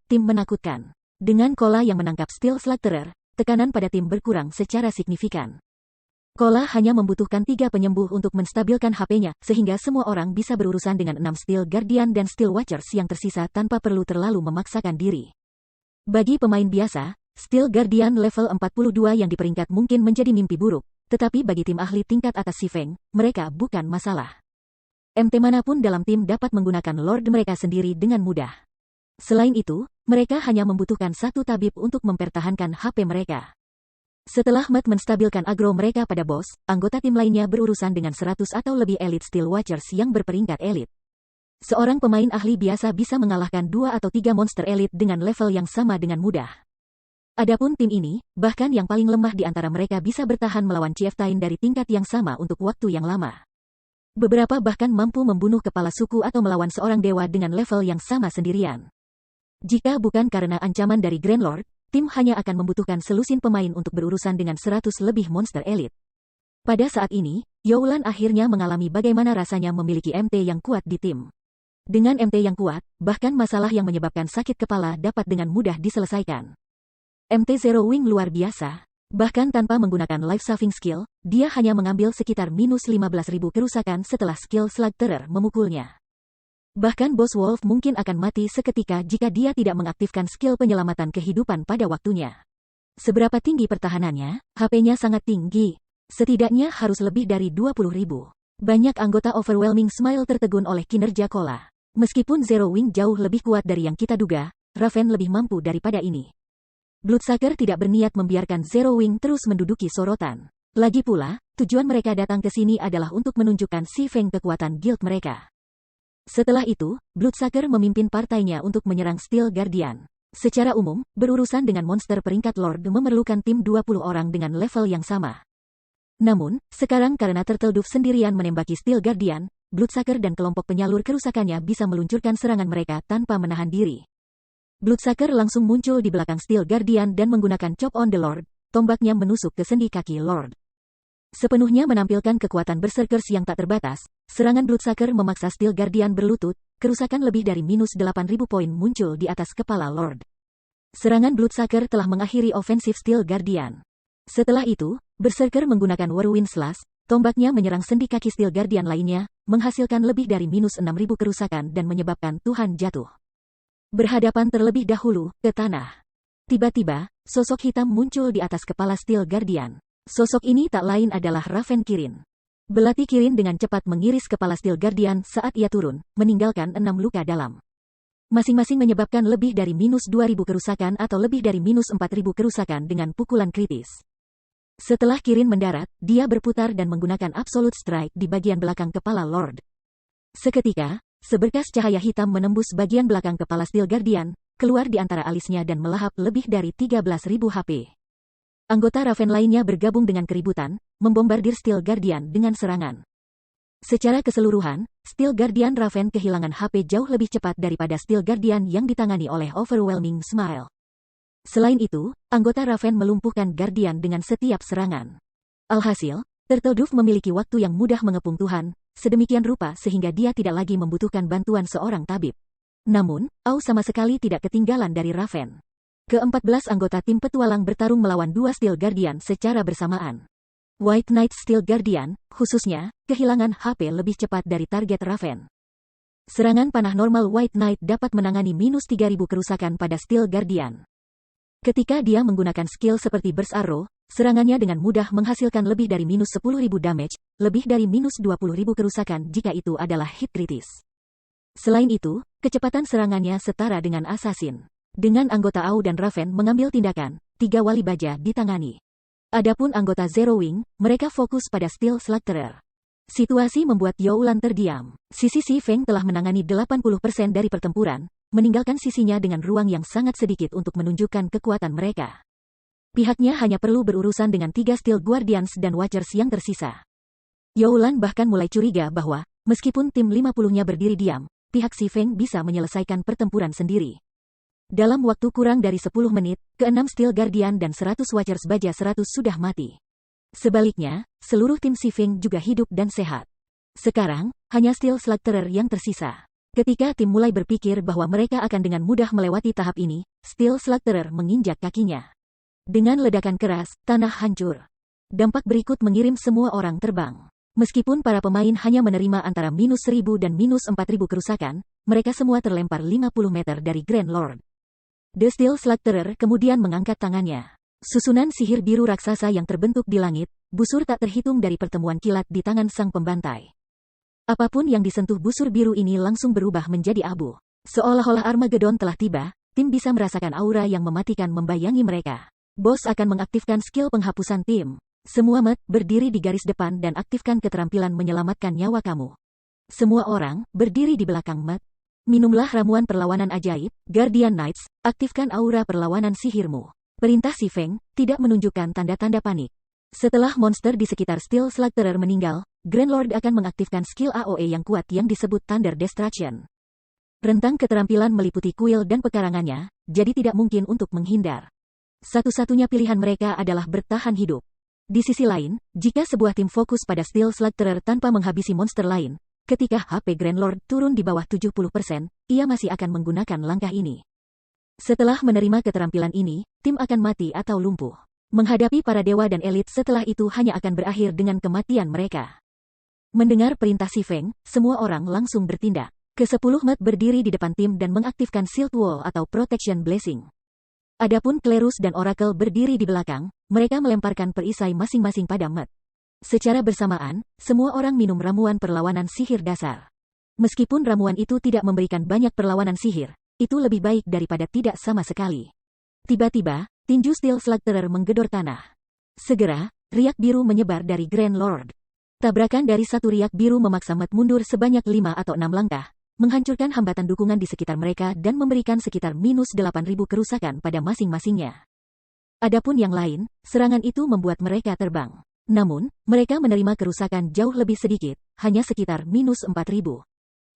Tim menakutkan. Dengan Kola yang menangkap Steel Slaughterer, tekanan pada tim berkurang secara signifikan. Kola hanya membutuhkan 3 penyembuh untuk menstabilkan HP-nya, sehingga semua orang bisa berurusan dengan 6 Steel Guardian dan Steel Watchers yang tersisa tanpa perlu terlalu memaksakan diri. Bagi pemain biasa, Steel Guardian level 42 yang di peringkat mungkin menjadi mimpi buruk, tetapi bagi tim ahli tingkat atas Si Feng, mereka bukan masalah. MT manapun dalam tim dapat menggunakan Lord mereka sendiri dengan mudah. Selain itu, mereka hanya membutuhkan 1 tabib untuk mempertahankan HP mereka. Setelah Matt menstabilkan agro mereka pada bos, anggota tim lainnya berurusan dengan 100 atau lebih Elite Steel Watchers yang berperingkat Elite. Seorang pemain ahli biasa bisa mengalahkan 2 atau 3 monster Elite dengan level yang sama dengan mudah. Adapun tim ini, bahkan yang paling lemah di antara mereka bisa bertahan melawan Chieftain dari tingkat yang sama untuk waktu yang lama. Beberapa bahkan mampu membunuh kepala suku atau melawan seorang dewa dengan level yang sama sendirian. Jika bukan karena ancaman dari Grand Lord, tim hanya akan membutuhkan selusin pemain untuk berurusan dengan 100 lebih monster Elite. Pada saat ini, Youlan akhirnya mengalami bagaimana rasanya memiliki MT yang kuat di tim. Dengan MT yang kuat, bahkan masalah yang menyebabkan sakit kepala dapat dengan mudah diselesaikan. MT Zero Wing luar biasa. Bahkan tanpa menggunakan life-saving skill, dia hanya mengambil sekitar minus 15.000 kerusakan setelah skill Slaughterer memukulnya. Bahkan Boss Wolf mungkin akan mati seketika jika dia tidak mengaktifkan skill penyelamatan kehidupan pada waktunya. Seberapa tinggi pertahanannya, HP-nya sangat tinggi. Setidaknya harus lebih dari 20.000. Banyak anggota Overwhelming Smile tertegun oleh kinerja Kola. Meskipun Zero Wing jauh lebih kuat dari yang kita duga, Raven lebih mampu daripada ini. Bloodsucker tidak berniat membiarkan Zero Wing terus menduduki sorotan. Lagi pula, tujuan mereka datang ke sini adalah untuk menunjukkan Si Feng kekuatan guild mereka. Setelah itu, Bloodsucker memimpin partainya untuk menyerang Steel Guardian. Secara umum, berurusan dengan monster peringkat Lord memerlukan tim 20 orang dengan level yang sama. Namun, sekarang karena Turtle Dove sendirian menembaki Steel Guardian, Bloodsucker dan kelompok penyalur kerusakannya bisa meluncurkan serangan mereka tanpa menahan diri. Bloodsucker langsung muncul di belakang Steel Guardian dan menggunakan Chop on the Lord, tombaknya menusuk ke sendi kaki Lord. Sepenuhnya menampilkan kekuatan berserkers yang tak terbatas, serangan Bloodsucker memaksa Steel Guardian berlutut, kerusakan lebih dari minus 8.000 poin muncul di atas kepala Lord. Serangan Bloodsucker telah mengakhiri ofensif Steel Guardian. Setelah itu, Berserker menggunakan Whirlwind Slash, tombaknya menyerang sendi kaki Steel Guardian lainnya, menghasilkan lebih dari minus 6.000 kerusakan dan menyebabkan Tuhan jatuh. Berhadapan terlebih dahulu ke tanah. Tiba-tiba, sosok hitam muncul di atas kepala Steel Guardian. Sosok ini tak lain adalah Raven Kirin. Belati Kirin dengan cepat mengiris kepala Steel Guardian saat ia turun, meninggalkan 6 luka dalam. Masing-masing menyebabkan lebih dari minus 2.000 kerusakan atau lebih dari minus 4.000 kerusakan dengan pukulan kritis. Setelah Kirin mendarat, dia berputar dan menggunakan Absolute Strike di bagian belakang kepala Lord. Seketika, seberkas cahaya hitam menembus bagian belakang kepala Steel Guardian, keluar di antara alisnya dan melahap lebih dari 13.000 HP. Anggota Raven lainnya bergabung dengan keributan, membombardir Steel Guardian dengan serangan. Secara keseluruhan, Steel Guardian Raven kehilangan HP jauh lebih cepat daripada Steel Guardian yang ditangani oleh Overwhelming Smile. Selain itu, anggota Raven melumpuhkan Guardian dengan setiap serangan. Alhasil, Turtle Dove memiliki waktu yang mudah mengepung Tuhan, sedemikian rupa sehingga dia tidak lagi membutuhkan bantuan seorang tabib. Namun, Au sama sekali tidak ketinggalan dari Raven. Ke-14 anggota tim petualang bertarung melawan 2 Steel Guardian secara bersamaan. White Knight Steel Guardian, khususnya, kehilangan HP lebih cepat dari target Raven. Serangan panah normal White Knight dapat menangani minus 3.000 kerusakan pada Steel Guardian. Ketika dia menggunakan skill seperti Burst Arrow, serangannya dengan mudah menghasilkan lebih dari minus 10.000 damage, lebih dari minus 20.000 kerusakan jika itu adalah hit kritis. Selain itu, kecepatan serangannya setara dengan Assassin. Dengan anggota Au dan Raven mengambil tindakan, 3 wali baja ditangani. Adapun anggota Zero Wing, mereka fokus pada Steel Slaughterer. Situasi membuat Youlan terdiam. Sisi Si Feng telah menangani 80% dari pertempuran, meninggalkan sisinya dengan ruang yang sangat sedikit untuk menunjukkan kekuatan mereka. Pihaknya hanya perlu berurusan dengan 3 Steel Guardians dan Watchers yang tersisa. Youlan bahkan mulai curiga bahwa, meskipun tim 50-nya berdiri diam, pihak Si Feng bisa menyelesaikan pertempuran sendiri. Dalam waktu kurang dari 10 menit, ke-6 Steel Guardian dan 100 Watchers baja 100 sudah mati. Sebaliknya, seluruh tim Si Feng juga hidup dan sehat. Sekarang, hanya Steel Slugterer yang tersisa. Ketika tim mulai berpikir bahwa mereka akan dengan mudah melewati tahap ini, Steel Slugterer menginjak kakinya. Dengan ledakan keras, tanah hancur. Dampak berikut mengirim semua orang terbang. Meskipun para pemain hanya menerima antara -1000 dan -4000 kerusakan, mereka semua terlempar 50 meter dari Grand Lord. The Steel Slugterer kemudian mengangkat tangannya. Susunan sihir biru raksasa yang terbentuk di langit, busur tak terhitung dari pertemuan kilat di tangan sang pembantai. Apapun yang disentuh busur biru ini langsung berubah menjadi abu. Seolah-olah Armageddon telah tiba, tim bisa merasakan aura yang mematikan membayangi mereka. Bos akan mengaktifkan skill penghapusan tim. Semua Met, berdiri di garis depan dan aktifkan keterampilan menyelamatkan nyawa kamu. Semua orang, berdiri di belakang Met. Minumlah ramuan perlawanan ajaib, Guardian Knights, aktifkan aura perlawanan sihirmu. Perintah Si Feng, tidak menunjukkan tanda-tanda panik. Setelah monster di sekitar Steel Slugterer meninggal, Grand Lord akan mengaktifkan skill AOE yang kuat yang disebut Thunder Destruction. Rentang keterampilan meliputi kuil dan pekarangannya, jadi tidak mungkin untuk menghindar. Satu-satunya pilihan mereka adalah bertahan hidup. Di sisi lain, jika sebuah tim fokus pada Steel Slugterer tanpa menghabisi monster lain, ketika HP Grand Lord turun di bawah 70%, ia masih akan menggunakan langkah ini. Setelah menerima keterampilan ini, tim akan mati atau lumpuh. Menghadapi para dewa dan elit setelah itu hanya akan berakhir dengan kematian mereka. Mendengar perintah Si Feng, semua orang langsung bertindak. Ke-10 Met berdiri di depan tim dan mengaktifkan Shield Wall atau Protection Blessing. Adapun Klerus dan Oracle berdiri di belakang, mereka melemparkan perisai masing-masing pada Met. Secara bersamaan, semua orang minum ramuan perlawanan sihir dasar. Meskipun ramuan itu tidak memberikan banyak perlawanan sihir, itu lebih baik daripada tidak sama sekali. Tiba-tiba, tinju Steel Slugterer menggedor tanah. Segera, riak biru menyebar dari Grand Lord. Tabrakan dari satu riak biru memaksa Met mundur sebanyak 5 atau 6 langkah, menghancurkan hambatan dukungan di sekitar mereka dan memberikan sekitar -8.000 kerusakan pada masing-masingnya. Adapun yang lain, serangan itu membuat mereka terbang. Namun, mereka menerima kerusakan jauh lebih sedikit, hanya sekitar -4.000.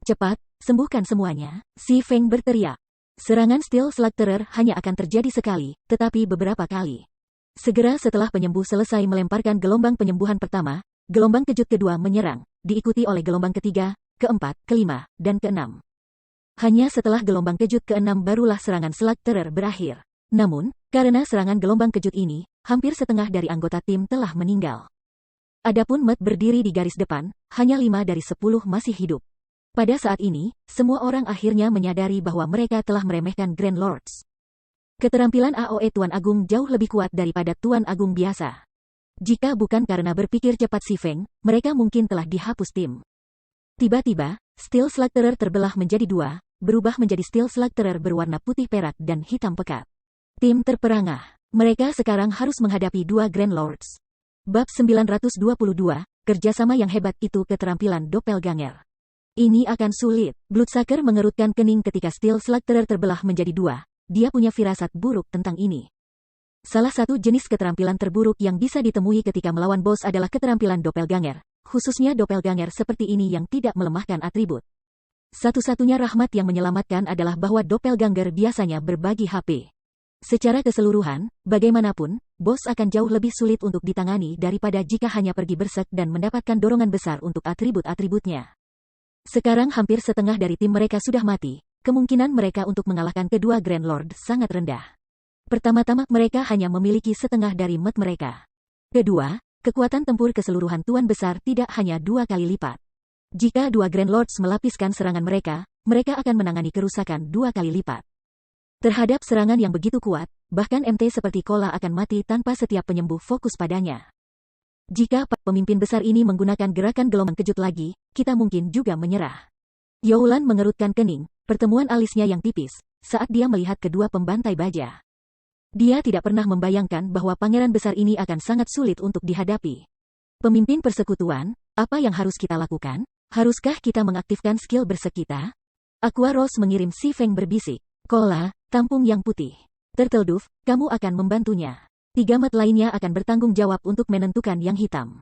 Cepat, sembuhkan semuanya, Si Feng berteriak. Serangan Steel Slugterer hanya akan terjadi sekali, tetapi beberapa kali. Segera setelah penyembuh selesai melemparkan gelombang penyembuhan pertama, gelombang kejut kedua menyerang, diikuti oleh gelombang ketiga, keempat, kelima, dan keenam. Hanya setelah gelombang kejut keenam barulah serangan Slugterer berakhir. Namun, karena serangan gelombang kejut ini, hampir setengah dari anggota tim telah meninggal. Adapun Met berdiri di garis depan, hanya 5 dari 10 masih hidup. Pada saat ini, semua orang akhirnya menyadari bahwa mereka telah meremehkan Grand Lords. Keterampilan AOE Tuan Agung jauh lebih kuat daripada Tuan Agung biasa. Jika bukan karena berpikir cepat Si Feng, mereka mungkin telah dihapus tim. Tiba-tiba, Steel Slugterer terbelah menjadi 2, berubah menjadi Steel Slugterer berwarna putih perak dan hitam pekat. Tim terperangah. Mereka sekarang harus menghadapi 2 Grand Lords. Bab 922, kerjasama yang hebat itu keterampilan Doppelganger. Ini akan sulit. Bloodsucker mengerutkan kening ketika Steel Slugterer terbelah menjadi 2. Dia punya firasat buruk tentang ini. Salah satu jenis keterampilan terburuk yang bisa ditemui ketika melawan bos adalah keterampilan Doppelganger, khususnya Doppelganger seperti ini yang tidak melemahkan atribut. Satu-satunya rahmat yang menyelamatkan adalah bahwa Doppelganger biasanya berbagi HP. Secara keseluruhan, bagaimanapun, bos akan jauh lebih sulit untuk ditangani daripada jika hanya pergi bersek dan mendapatkan dorongan besar untuk atribut-atributnya. Sekarang hampir setengah dari tim mereka sudah mati, kemungkinan mereka untuk mengalahkan kedua Grand Lord sangat rendah. Pertama-tama mereka hanya memiliki setengah dari Met mereka. Kedua, kekuatan tempur keseluruhan Tuan Besar tidak hanya 2 kali lipat. Jika 2 Grand Lords melapiskan serangan mereka, mereka akan menangani kerusakan 2 kali lipat. Terhadap serangan yang begitu kuat, bahkan MT seperti Kola akan mati tanpa setiap penyembuh fokus padanya. Jika pemimpin besar ini menggunakan gerakan gelombang kejut lagi, kita mungkin juga menyerah. Youlan mengerutkan kening, pertemuan alisnya yang tipis, saat dia melihat kedua pembantai baja. Dia tidak pernah membayangkan bahwa pangeran besar ini akan sangat sulit untuk dihadapi. Pemimpin persekutuan, apa yang harus kita lakukan? Haruskah kita mengaktifkan skill bersek kita? Aqua Rose mengirim Si Feng berbisik. Kola, tampung yang putih. Turtle Dove, kamu akan membantunya. 3 Met lainnya akan bertanggung jawab untuk menentukan yang hitam.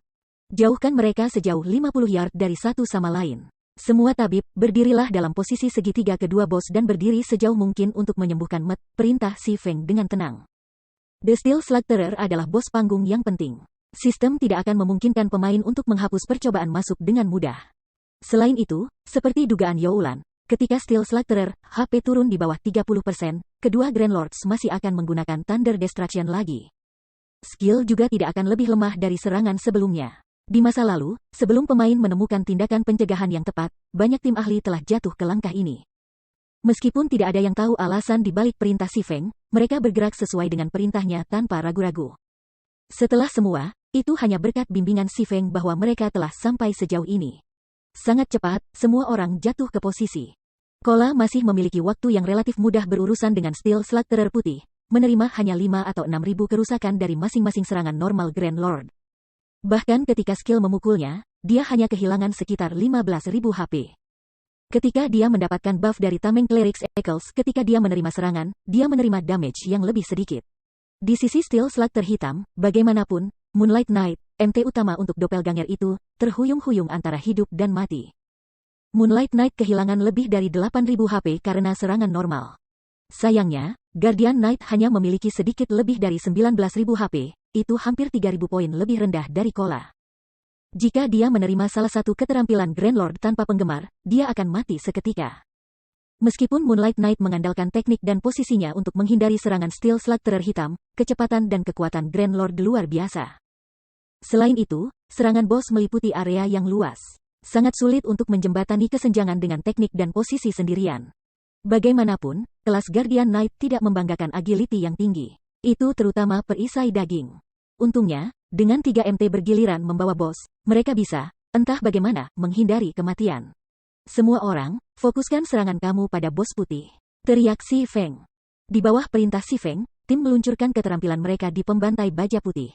Jauhkan mereka sejauh 50 yard dari satu sama lain. Semua tabib, berdirilah dalam posisi segitiga kedua bos dan berdiri sejauh mungkin untuk menyembuhkan Met, perintah Si Feng dengan tenang. The Steel Slugterer adalah bos panggung yang penting. Sistem tidak akan memungkinkan pemain untuk menghapus percobaan masuk dengan mudah. Selain itu, seperti dugaan Youlan, ketika Steel Slaughterer HP turun di bawah 30%, kedua Grand Lords masih akan menggunakan Thunder Destruction lagi. Skill juga tidak akan lebih lemah dari serangan sebelumnya. Di masa lalu, sebelum pemain menemukan tindakan pencegahan yang tepat, banyak tim ahli telah jatuh ke langkah ini. Meskipun tidak ada yang tahu alasan di balik perintah Si Feng, mereka bergerak sesuai dengan perintahnya tanpa ragu-ragu. Setelah semua, itu hanya berkat bimbingan Si Feng bahwa mereka telah sampai sejauh ini. Sangat cepat, semua orang jatuh ke posisi. Kola masih memiliki waktu yang relatif mudah berurusan dengan Steel Slaughterer putih, menerima hanya 5 atau 6.000 kerusakan dari masing-masing serangan normal Grand Lord. Bahkan ketika skill memukulnya, dia hanya kehilangan sekitar 15.000 HP. Ketika dia mendapatkan buff dari Tameng Cleric's Echoes ketika dia menerima serangan, dia menerima damage yang lebih sedikit. Di sisi Steel Slaughterer hitam, bagaimanapun, Moonlight Knight, MT utama untuk doppelganger itu, terhuyung-huyung antara hidup dan mati. Moonlight Knight kehilangan lebih dari 8.000 HP karena serangan normal. Sayangnya, Guardian Knight hanya memiliki sedikit lebih dari 19.000 HP, itu hampir 3.000 poin lebih rendah dari Kola. Jika dia menerima salah satu keterampilan Grand Lord tanpa penggemar, dia akan mati seketika. Meskipun Moonlight Knight mengandalkan teknik dan posisinya untuk menghindari serangan Steel Slaughterer hitam, kecepatan dan kekuatan Grand Lord luar biasa. Selain itu, serangan bos meliputi area yang luas. Sangat sulit untuk menjembatani kesenjangan dengan teknik dan posisi sendirian. Bagaimanapun, kelas Guardian Knight tidak membanggakan agility yang tinggi. Itu terutama perisai daging. Untungnya, dengan 3 MT bergiliran membawa bos, mereka bisa, entah bagaimana, menghindari kematian. Semua orang, fokuskan serangan kamu pada bos putih. Teriak Si Feng. Di bawah perintah Si Feng, tim meluncurkan keterampilan mereka di pembantai baja putih.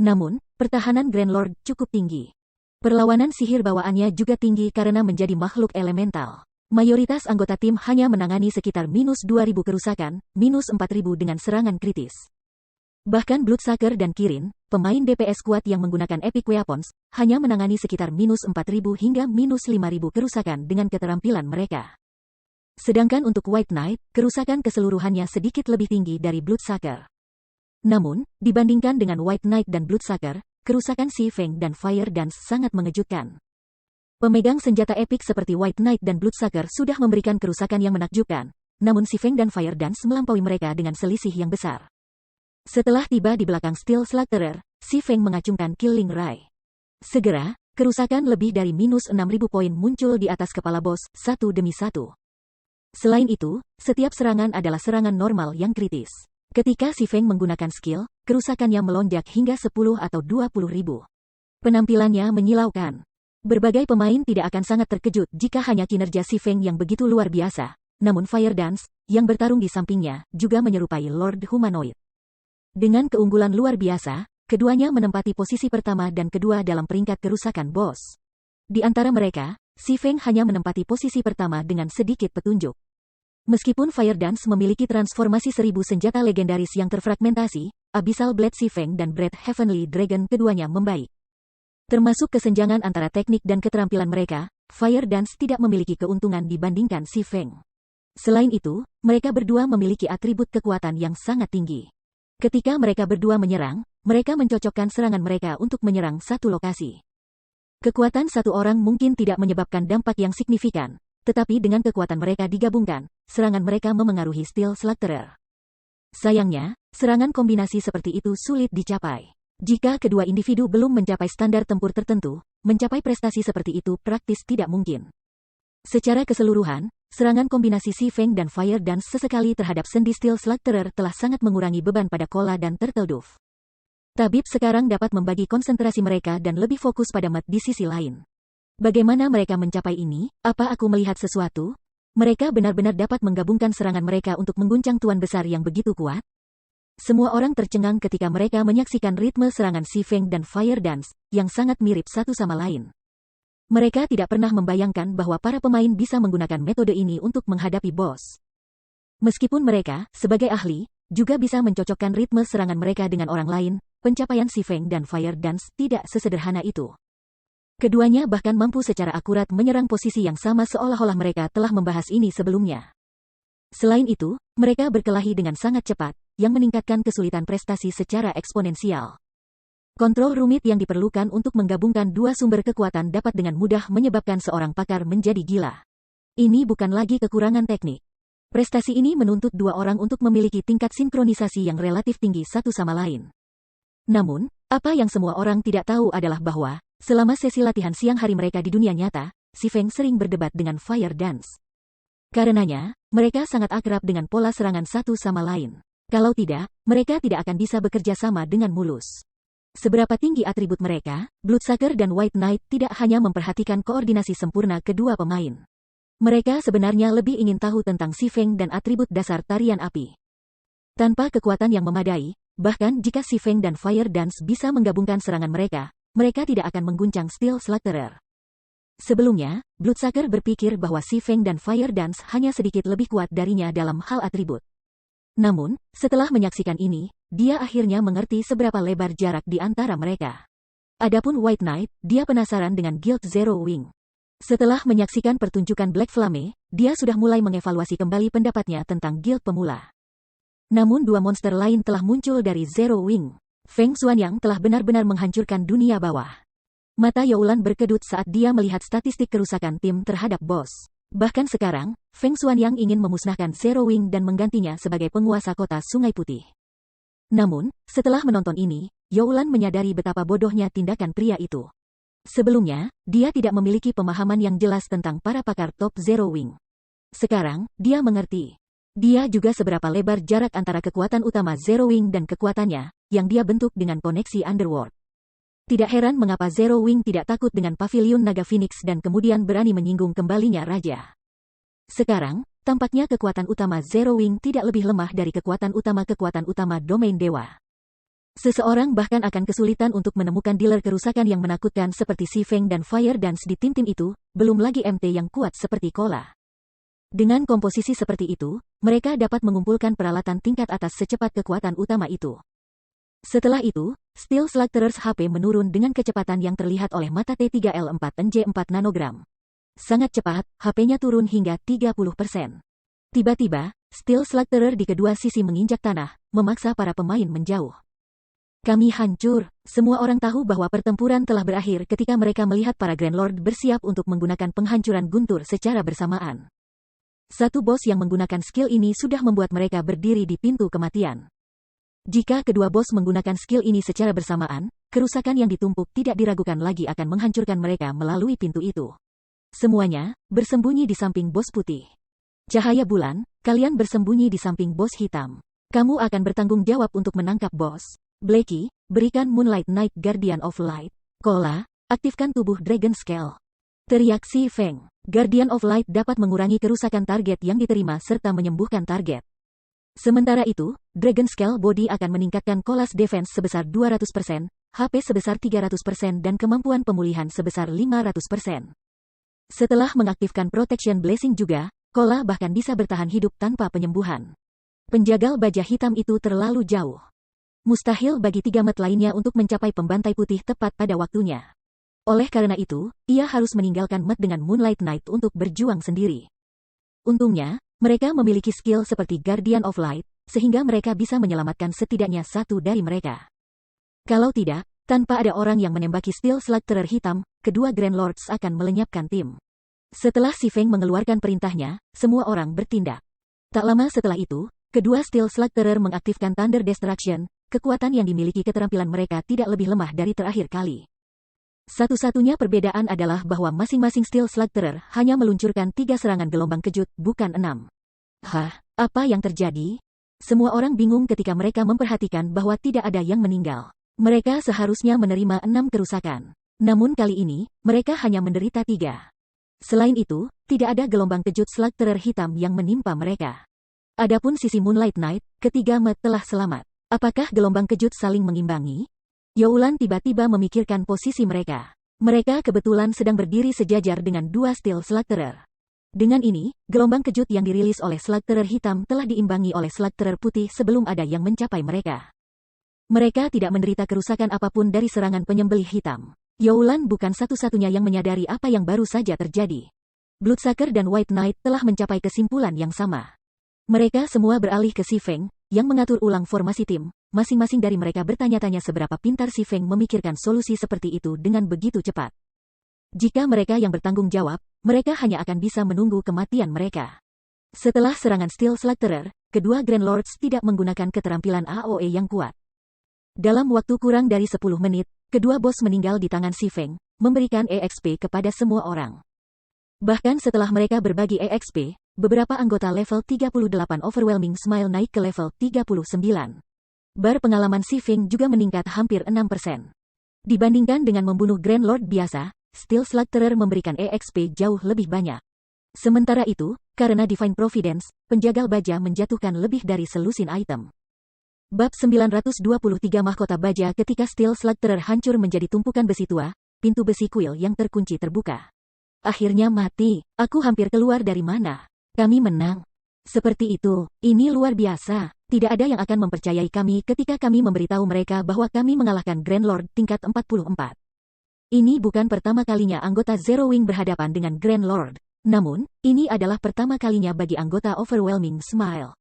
Namun, pertahanan Grand Lord cukup tinggi. Perlawanan sihir bawaannya juga tinggi karena menjadi makhluk elemental. Mayoritas anggota tim hanya menangani sekitar minus 2.000 kerusakan, minus 4.000 dengan serangan kritis. Bahkan Bloodsucker dan Kirin, pemain DPS kuat yang menggunakan Epic Weapons, hanya menangani sekitar minus 4.000 hingga minus 5.000 kerusakan dengan keterampilan mereka. Sedangkan untuk White Knight, kerusakan keseluruhannya sedikit lebih tinggi dari Bloodsucker. Namun, dibandingkan dengan White Knight dan Bloodsucker, kerusakan Si Feng dan Fire Dance sangat mengejutkan. Pemegang senjata epik seperti White Knight dan Bloodsucker sudah memberikan kerusakan yang menakjubkan, namun Si Feng dan Fire Dance melampaui mereka dengan selisih yang besar. Setelah tiba di belakang Steel Slaughterer, Si Feng mengacungkan Killing Ray. Segera, kerusakan lebih dari minus 6.000 poin muncul di atas kepala bos, satu demi satu. Selain itu, setiap serangan adalah serangan normal yang kritis. Ketika Si Feng menggunakan skill, kerusakannya melonjak hingga 10 atau 20.000. Penampilannya menyilaukan. Berbagai pemain tidak akan sangat terkejut jika hanya kinerja Si Feng yang begitu luar biasa. Namun Fire Dance, yang bertarung di sampingnya, juga menyerupai Lord Humanoid. Dengan keunggulan luar biasa, keduanya menempati posisi pertama dan kedua dalam peringkat kerusakan bos. Di antara mereka, Si Feng hanya menempati posisi pertama dengan sedikit petunjuk. Meskipun Fire Dance memiliki transformasi 1000 senjata legendaris yang terfragmentasi, Abyssal Blade Si Feng dan Breath Heavenly Dragon keduanya membaik. Termasuk kesenjangan antara teknik dan keterampilan mereka, Fire Dance tidak memiliki keuntungan dibandingkan Si Feng. Selain itu, mereka berdua memiliki atribut kekuatan yang sangat tinggi. Ketika mereka berdua menyerang, mereka mencocokkan serangan mereka untuk menyerang satu lokasi. Kekuatan satu orang mungkin tidak menyebabkan dampak yang signifikan, tetapi dengan kekuatan mereka digabungkan, serangan mereka memengaruhi Steel Slaughterer. Sayangnya, serangan kombinasi seperti itu sulit dicapai. Jika kedua individu belum mencapai standar tempur tertentu, mencapai prestasi seperti itu praktis tidak mungkin. Secara keseluruhan, serangan kombinasi Si Feng dan Fire Dance sesekali terhadap sendi Steel Slaughterer telah sangat mengurangi beban pada Kola dan Turtle Dove. Tabib sekarang dapat membagi konsentrasi mereka dan lebih fokus pada mat di sisi lain. Bagaimana mereka mencapai ini? Apa aku melihat sesuatu? Mereka benar-benar dapat menggabungkan serangan mereka untuk mengguncang tuan besar yang begitu kuat? Semua orang tercengang ketika mereka menyaksikan ritme serangan Si Feng dan Fire Dance, yang sangat mirip satu sama lain. Mereka tidak pernah membayangkan bahwa para pemain bisa menggunakan metode ini untuk menghadapi bos. Meskipun mereka, sebagai ahli, juga bisa mencocokkan ritme serangan mereka dengan orang lain, pencapaian Si Feng dan Fire Dance tidak sesederhana itu. Keduanya bahkan mampu secara akurat menyerang posisi yang sama seolah-olah mereka telah membahas ini sebelumnya. Selain itu, mereka berkelahi dengan sangat cepat, yang meningkatkan kesulitan prestasi secara eksponensial. Kontrol rumit yang diperlukan untuk menggabungkan dua sumber kekuatan dapat dengan mudah menyebabkan seorang pakar menjadi gila. Ini bukan lagi kekurangan teknik. Prestasi ini menuntut dua orang untuk memiliki tingkat sinkronisasi yang relatif tinggi satu sama lain. Namun, apa yang semua orang tidak tahu adalah bahwa, selama sesi latihan siang hari mereka di dunia nyata, si Feng sering berdebat dengan Fire Dance. Karenanya, mereka sangat akrab dengan pola serangan satu sama lain. Kalau tidak, mereka tidak akan bisa bekerja sama dengan mulus. Seberapa tinggi atribut mereka, Bloodsucker dan White Knight tidak hanya memperhatikan koordinasi sempurna kedua pemain. Mereka sebenarnya lebih ingin tahu tentang si Feng dan atribut dasar tarian api. Tanpa kekuatan yang memadai, bahkan jika si Feng dan Fire Dance bisa menggabungkan serangan mereka, mereka tidak akan mengguncang Steel Slaughterer. Sebelumnya, Bloodsucker berpikir bahwa si Feng dan Fire Dance hanya sedikit lebih kuat darinya dalam hal atribut. Namun, setelah menyaksikan ini, dia akhirnya mengerti seberapa lebar jarak di antara mereka. Adapun White Knight, dia penasaran dengan Guild Zero Wing. Setelah menyaksikan pertunjukan Black Flame, dia sudah mulai mengevaluasi kembali pendapatnya tentang Guild Pemula. Namun dua monster lain telah muncul dari Zero Wing. Feng Xuanyang telah benar-benar menghancurkan dunia bawah. Mata Youlan berkedut saat dia melihat statistik kerusakan tim terhadap bos. Bahkan sekarang, Feng Xuanyang ingin memusnahkan Zero Wing dan menggantinya sebagai penguasa kota Sungai Putih. Namun, setelah menonton ini, Youlan menyadari betapa bodohnya tindakan pria itu. Sebelumnya, dia tidak memiliki pemahaman yang jelas tentang para pakar top Zero Wing. Sekarang, dia mengerti. Dia juga seberapa lebar jarak antara kekuatan utama Zero Wing dan kekuatannya, yang dia bentuk dengan koneksi Underworld. Tidak heran mengapa Zero Wing tidak takut dengan Pavilion Naga Phoenix dan kemudian berani menyinggung kembalinya Raja. Sekarang, tampaknya kekuatan utama Zero Wing tidak lebih lemah dari kekuatan utama domain dewa. Seseorang bahkan akan kesulitan untuk menemukan dealer kerusakan yang menakutkan seperti si Feng dan Fire Dance di tim-tim itu, belum lagi MT yang kuat seperti Kola. Dengan komposisi seperti itu, mereka dapat mengumpulkan peralatan tingkat atas secepat kekuatan utama itu. Setelah itu, Steel Slaughterer HP menurun dengan kecepatan yang terlihat oleh mata T3L4NJ4 nanogram. Sangat cepat, HP-nya turun hingga 30%. Tiba-tiba, Steel Slaughterer di kedua sisi menginjak tanah, memaksa para pemain menjauh. Kami hancur. Semua orang tahu bahwa pertempuran telah berakhir ketika mereka melihat para Grand Lord bersiap untuk menggunakan penghancuran guntur secara bersamaan. Satu bos yang menggunakan skill ini sudah membuat mereka berdiri di pintu kematian. Jika kedua bos menggunakan skill ini secara bersamaan, kerusakan yang ditumpuk tidak diragukan lagi akan menghancurkan mereka melalui pintu itu. Semuanya bersembunyi di samping bos putih. Cahaya bulan, kalian bersembunyi di samping bos hitam. Kamu akan bertanggung jawab untuk menangkap bos. Blackie, berikan Moonlight Knight Guardian of Light. Kola, aktifkan tubuh Dragon Scale. Teriak si Feng. Guardian of Light dapat mengurangi kerusakan target yang diterima serta menyembuhkan target. Sementara itu, Dragon Scale Body akan meningkatkan Kolas Defense sebesar 200%, HP sebesar 300% dan kemampuan pemulihan sebesar 500%. Setelah mengaktifkan Protection Blessing juga, Kola bahkan bisa bertahan hidup tanpa penyembuhan. Penjagal baja hitam itu terlalu jauh. Mustahil bagi tiga mat lainnya untuk mencapai pembantai putih tepat pada waktunya. Oleh karena itu, ia harus meninggalkan mat dengan Moonlight Knight untuk berjuang sendiri. Untungnya, mereka memiliki skill seperti Guardian of Light, sehingga mereka bisa menyelamatkan setidaknya satu dari mereka. Kalau tidak, tanpa ada orang yang menembaki Steel Slaughterer hitam, kedua Grand Lords akan melenyapkan tim. Setelah si Feng mengeluarkan perintahnya, semua orang bertindak. Tak lama setelah itu, kedua Steel Slaughterer mengaktifkan Thunder Destruction, kekuatan yang dimiliki keterampilan mereka tidak lebih lemah dari terakhir kali. Satu-satunya perbedaan adalah bahwa masing-masing Steel Slaughterer hanya meluncurkan 3 serangan gelombang kejut, bukan 6. Hah, apa yang terjadi? Semua orang bingung ketika mereka memperhatikan bahwa tidak ada yang meninggal. Mereka seharusnya menerima 6 kerusakan. Namun kali ini, mereka hanya menderita 3. Selain itu, tidak ada gelombang kejut Slaughterer hitam yang menimpa mereka. Adapun sisi Moonlight Knight, ketiga mat telah selamat. Apakah gelombang kejut saling mengimbangi? Youlan tiba-tiba memikirkan posisi mereka. Mereka kebetulan sedang berdiri sejajar dengan 2 Steel Slaughterer. Dengan ini, gelombang kejut yang dirilis oleh Slaughterer hitam telah diimbangi oleh Slaughterer putih sebelum ada yang mencapai mereka. Mereka tidak menderita kerusakan apapun dari serangan penyembelih hitam. Youlan bukan satu-satunya yang menyadari apa yang baru saja terjadi. Bloodsucker dan White Knight telah mencapai kesimpulan yang sama. Mereka semua beralih ke si Feng, yang mengatur ulang formasi tim, masing-masing dari mereka bertanya-tanya seberapa pintar Si Feng memikirkan solusi seperti itu dengan begitu cepat. Jika mereka yang bertanggung jawab, mereka hanya akan bisa menunggu kematian mereka. Setelah serangan Steel Slaughterer, kedua Grand Lords tidak menggunakan keterampilan AOE yang kuat. Dalam waktu kurang dari 10 menit, kedua bos meninggal di tangan Si Feng, memberikan EXP kepada semua orang. Bahkan setelah mereka berbagi EXP, beberapa anggota level 38 Overwhelming Smile naik ke level 39. Bar pengalaman Si Feng juga meningkat hampir 6%. Dibandingkan dengan membunuh Grand Lord biasa, Steel Slaughterer memberikan EXP jauh lebih banyak. Sementara itu, karena Divine Providence, penjagal baja menjatuhkan lebih dari selusin item. Bab 923 Mahkota Baja. Ketika Steel Slaughterer hancur menjadi tumpukan besi tua, pintu besi kuil yang terkunci terbuka. Akhirnya mati, aku hampir keluar dari mana. Kami menang. Seperti itu, ini luar biasa. Tidak ada yang akan mempercayai kami ketika kami memberitahu mereka bahwa kami mengalahkan Grand Lord tingkat 44. Ini bukan pertama kalinya anggota Zero Wing berhadapan dengan Grand Lord. Namun, ini adalah pertama kalinya bagi anggota Overwhelming Smile.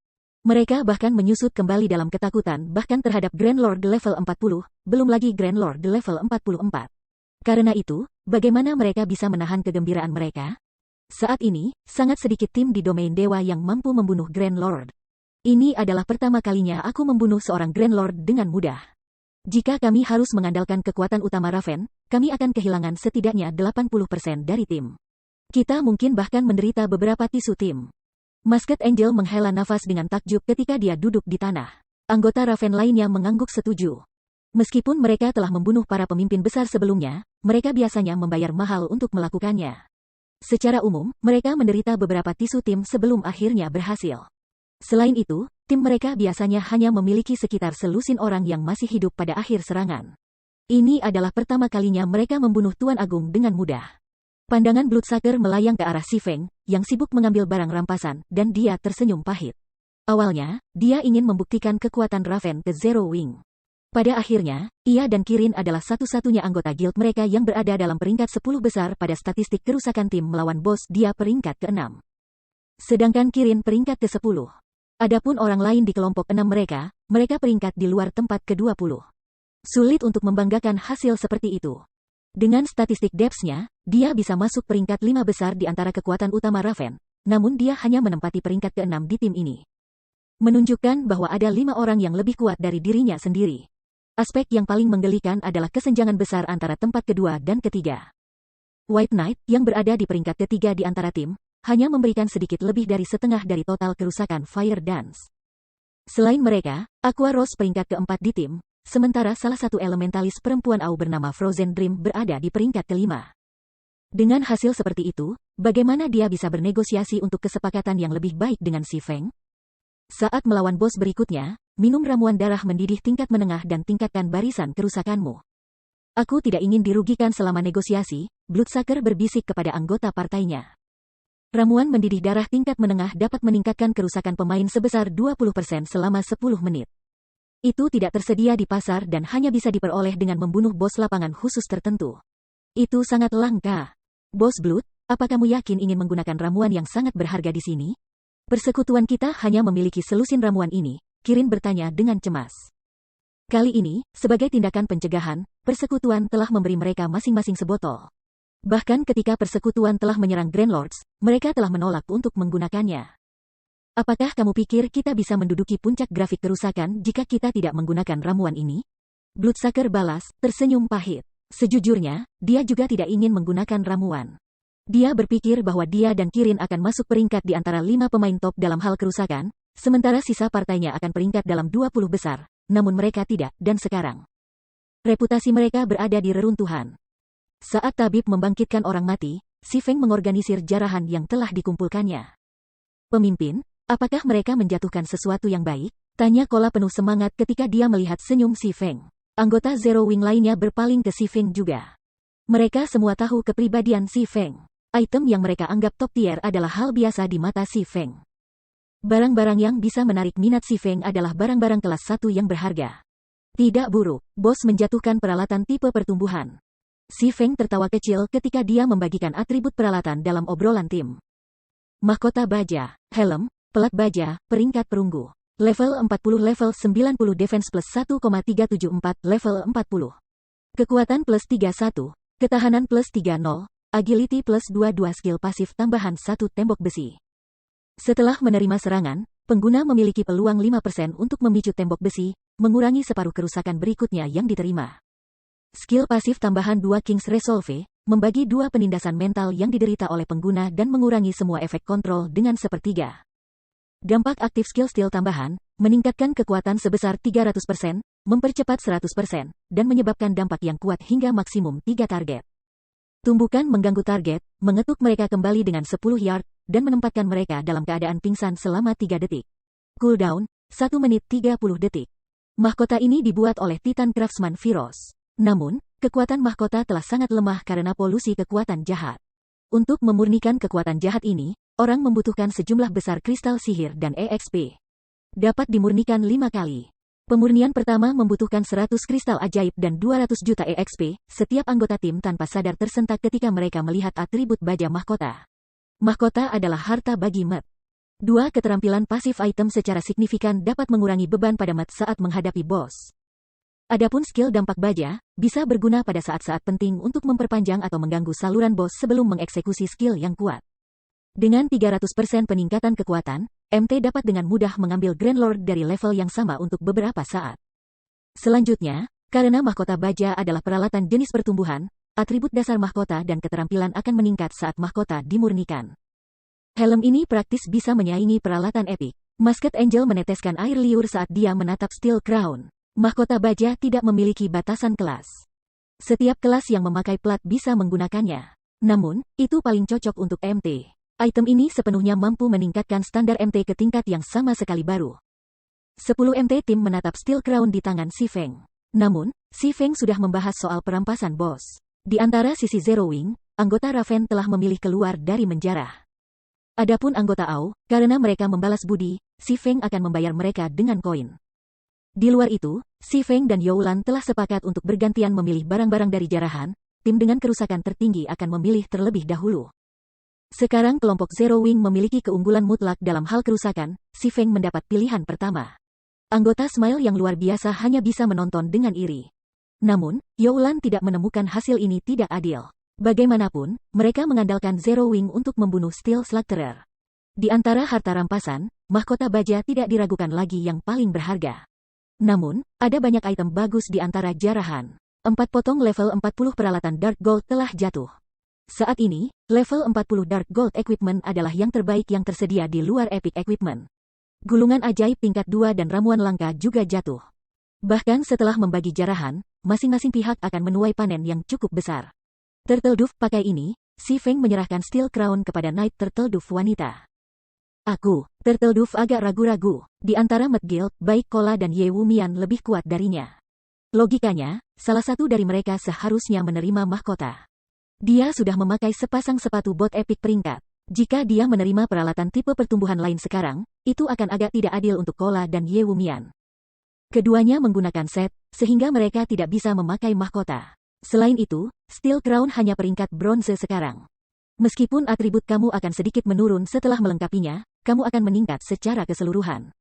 Mereka bahkan menyusut kembali dalam ketakutan bahkan terhadap Grand Lord level 40, belum lagi Grand Lord level 44. Karena itu, bagaimana mereka bisa menahan kegembiraan mereka? Saat ini, sangat sedikit tim di domain dewa yang mampu membunuh Grand Lord. Ini adalah pertama kalinya aku membunuh seorang Grand Lord dengan mudah. Jika kami harus mengandalkan kekuatan utama Raven, kami akan kehilangan setidaknya 80% dari tim. Kita mungkin bahkan menderita beberapa tisu tim. Masked Angel menghela nafas dengan takjub ketika dia duduk di tanah. Anggota Raven lainnya mengangguk setuju. Meskipun mereka telah membunuh para pemimpin besar sebelumnya, mereka biasanya membayar mahal untuk melakukannya. Secara umum, mereka menderita beberapa tisu tim sebelum akhirnya berhasil. Selain itu, tim mereka biasanya hanya memiliki sekitar selusin orang yang masih hidup pada akhir serangan. Ini adalah pertama kalinya mereka membunuh Tuan Agung dengan mudah. Pandangan Bloodsucker melayang ke arah Si Feng, yang sibuk mengambil barang rampasan, dan dia tersenyum pahit. Awalnya, dia ingin membuktikan kekuatan Raven ke Zero Wing. Pada akhirnya, ia dan Kirin adalah satu-satunya anggota guild mereka yang berada dalam peringkat 10 besar pada statistik kerusakan tim melawan bos dia peringkat ke-6. Sedangkan Kirin peringkat ke-10. Adapun orang lain di kelompok 6 mereka peringkat di luar tempat ke-20. Sulit untuk membanggakan hasil seperti itu. Dengan statistik depths-nya, dia bisa masuk peringkat 5 besar di antara kekuatan utama Raven, namun dia hanya menempati peringkat ke-6 di tim ini. Menunjukkan bahwa ada 5 orang yang lebih kuat dari dirinya sendiri. Aspek yang paling menggelikan adalah kesenjangan besar antara tempat kedua dan ketiga. White Knight, yang berada di peringkat ketiga di antara tim, hanya memberikan sedikit lebih dari setengah dari total kerusakan Fire Dance. Selain mereka, Aqua Rose peringkat keempat di tim, sementara salah satu elementalis perempuan AU bernama Frozen Dream berada di peringkat kelima. Dengan hasil seperti itu, bagaimana dia bisa bernegosiasi untuk kesepakatan yang lebih baik dengan Si Feng? Saat melawan bos berikutnya, minum ramuan darah mendidih tingkat menengah dan tingkatkan barisan kerusakanmu. Aku tidak ingin dirugikan selama negosiasi, Bloodsucker berbisik kepada anggota partainya. Ramuan mendidih darah tingkat menengah dapat meningkatkan kerusakan pemain sebesar 20% selama 10 menit. Itu tidak tersedia di pasar dan hanya bisa diperoleh dengan membunuh bos lapangan khusus tertentu. Itu sangat langka. Bos Blood, apa kamu yakin ingin menggunakan ramuan yang sangat berharga di sini? Persekutuan kita hanya memiliki selusin ramuan ini, Kirin bertanya dengan cemas. Kali ini, sebagai tindakan pencegahan, persekutuan telah memberi mereka masing-masing sebotol. Bahkan ketika persekutuan telah menyerang Grand Lords, mereka telah menolak untuk menggunakannya. Apakah kamu pikir kita bisa menduduki puncak grafik kerusakan jika kita tidak menggunakan ramuan ini? Bloodsucker balas, tersenyum pahit. Sejujurnya, dia juga tidak ingin menggunakan ramuan. Dia berpikir bahwa dia dan Kirin akan masuk peringkat di antara 5 pemain top dalam hal kerusakan, sementara sisa partainya akan peringkat dalam 20 besar, namun mereka tidak, dan sekarang reputasi mereka berada di reruntuhan. Saat tabib membangkitkan orang mati, Si Feng mengorganisir jarahan yang telah dikumpulkannya. Pemimpin, apakah mereka menjatuhkan sesuatu yang baik? Tanya Kola penuh semangat ketika dia melihat senyum Si Feng. Anggota Zero Wing lainnya berpaling ke Si Feng juga. Mereka semua tahu kepribadian Si Feng. Item yang mereka anggap top tier adalah hal biasa di mata Si Feng. Barang-barang yang bisa menarik minat Si Feng adalah barang-barang kelas 1 yang berharga. Tidak buruk, bos menjatuhkan peralatan tipe pertumbuhan. Si Feng tertawa kecil ketika dia membagikan atribut peralatan dalam obrolan tim. Mahkota baja, helm, pelat baja, peringkat perunggu. Level 40 level 90 defense plus 1,374 level 40. Kekuatan plus 31, ketahanan plus 30, agility plus 22 skill pasif tambahan 1 tembok besi. Setelah menerima serangan, pengguna memiliki peluang 5% untuk memicu tembok besi, mengurangi separuh kerusakan berikutnya yang diterima. Skill pasif tambahan 2 King's Resolve, membagi 2 penindasan mental yang diderita oleh pengguna dan mengurangi semua efek kontrol dengan sepertiga. Dampak aktif skill steel tambahan, meningkatkan kekuatan sebesar 300%, mempercepat 100%, dan menyebabkan dampak yang kuat hingga maksimum 3 target. Tumbukan mengganggu target, mengetuk mereka kembali dengan 10 yard, dan menempatkan mereka dalam keadaan pingsan selama 3 detik. Cooldown, 1 menit 30 detik. Mahkota ini dibuat oleh Titan Craftsman Firos. Namun, kekuatan mahkota telah sangat lemah karena polusi kekuatan jahat. Untuk memurnikan kekuatan jahat ini, orang membutuhkan sejumlah besar kristal sihir dan EXP. Dapat dimurnikan 5 kali. Pemurnian pertama membutuhkan 100 kristal ajaib dan 200 juta EXP, setiap anggota tim tanpa sadar tersentak ketika mereka melihat atribut baja mahkota. Mahkota adalah harta bagi Matt. 2 keterampilan pasif item secara signifikan dapat mengurangi beban pada Matt saat menghadapi bos. Adapun skill dampak baja, bisa berguna pada saat-saat penting untuk memperpanjang atau mengganggu saluran bos sebelum mengeksekusi skill yang kuat. Dengan 300% peningkatan kekuatan, MT dapat dengan mudah mengambil Grand Lord dari level yang sama untuk beberapa saat. Selanjutnya, karena mahkota baja adalah peralatan jenis pertumbuhan, atribut dasar mahkota dan keterampilan akan meningkat saat mahkota dimurnikan. Helm ini praktis bisa menyaingi peralatan epik. Masked Angel meneteskan air liur saat dia menatap Steel Crown. Mahkota baja tidak memiliki batasan kelas. Setiap kelas yang memakai plat bisa menggunakannya. Namun, itu paling cocok untuk MT. Item ini sepenuhnya mampu meningkatkan standar MT ke tingkat yang sama sekali baru. 10 MT tim menatap Steel Crown di tangan Si Feng. Namun, Si Feng sudah membahas soal perampasan bos. Di antara sisi Zero Wing, anggota Raven telah memilih keluar dari menjarah. Adapun anggota AU, karena mereka membalas budi, Si Feng akan membayar mereka dengan koin. Di luar itu, Si Feng dan Youlan telah sepakat untuk bergantian memilih barang-barang dari jarahan, tim dengan kerusakan tertinggi akan memilih terlebih dahulu. Sekarang kelompok Zero Wing memiliki keunggulan mutlak dalam hal kerusakan, Si Feng mendapat pilihan pertama. Anggota Smile yang luar biasa hanya bisa menonton dengan iri. Namun, Youlan tidak menemukan hasil ini tidak adil. Bagaimanapun, mereka mengandalkan Zero Wing untuk membunuh Steel Slaughterer. Di antara harta rampasan, mahkota baja tidak diragukan lagi yang paling berharga. Namun, ada banyak item bagus di antara jarahan. 4 potong level 40 peralatan Dark Gold telah jatuh. Saat ini, level 40 Dark Gold Equipment adalah yang terbaik yang tersedia di luar Epic Equipment. Gulungan ajaib tingkat 2 dan ramuan langka juga jatuh. Bahkan setelah membagi jarahan, masing-masing pihak akan menuai panen yang cukup besar. Turtle Dove pakai ini, Si Feng menyerahkan Steel Crown kepada Knight Turtle Dove wanita. Aku, Turtle Dove agak ragu-ragu. Di antara Matt Guild, baik Kola dan Ye Wumian lebih kuat darinya. Logikanya, salah satu dari mereka seharusnya menerima mahkota. Dia sudah memakai sepasang sepatu bot epic peringkat. Jika dia menerima peralatan tipe pertumbuhan lain sekarang, itu akan agak tidak adil untuk Kola dan Ye Wumian. Keduanya menggunakan set, sehingga mereka tidak bisa memakai mahkota. Selain itu, Steel Crown hanya peringkat bronze sekarang. Meskipun atribut kamu akan sedikit menurun setelah melengkapinya, kamu akan meningkat secara keseluruhan.